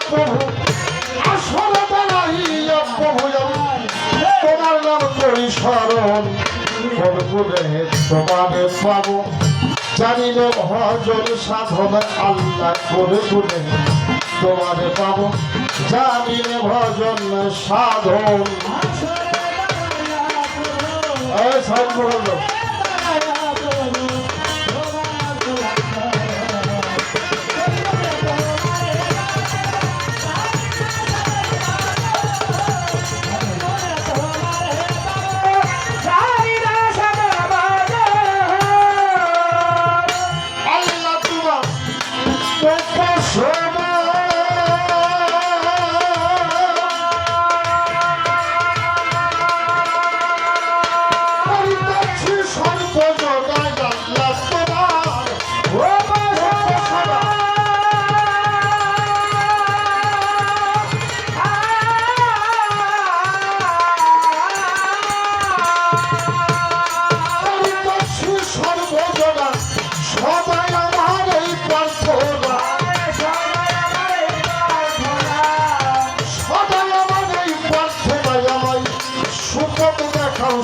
প্রভু আসরে দাঁড়াইয়া প্রভু তোমার নাম করি স্মরণ করবুনে তোমারে পাবো জানিলে ভজন সাধন আল্লাহ করবুনে তোমারে পাবো জানিলে ভজন সাধন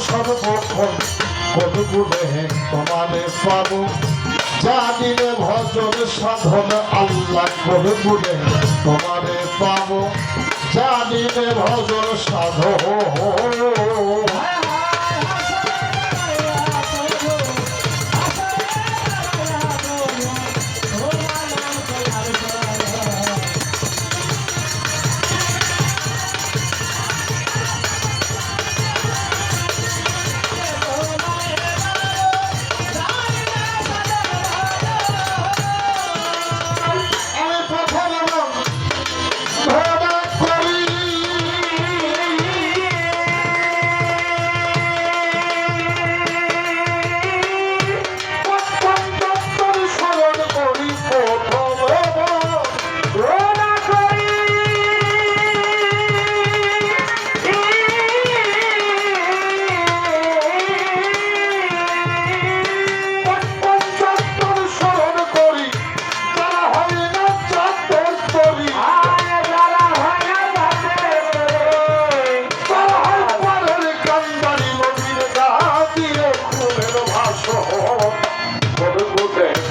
সর্বক্ষণ কতগুণে তোমারে পাবো জানিলে ভজন সাধন আল্লাহ কতগুণে তোমারে পাবো জানিলে ভজন সাধন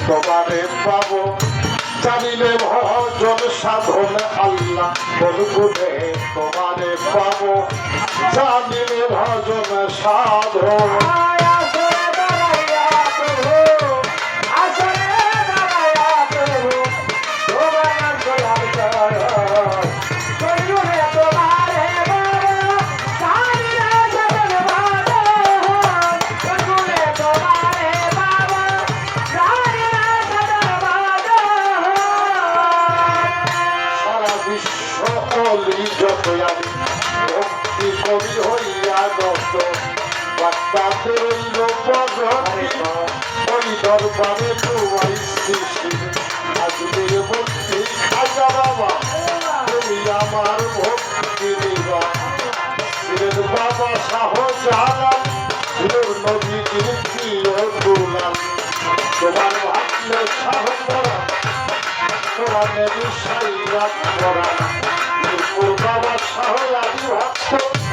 তোমারে পাবো জানিলে ভজন সাধন আল্লাহ বলগুনে তোমারে পাবো জানিলে ভজন সাধন কবি হইয়া দত্ত বাক্যাতে রইল ওই দরবারে আজকের ভক্তি খাজা বাবা তুমি আমার ভক্তি দিবা ছিলেন বাবা শাহজালাল নবীজির প্রিয় দুলাল তোমার ভাবলে শাহ করা তোমার সাইরাত করা বাবা শাহ আলী ভক্ত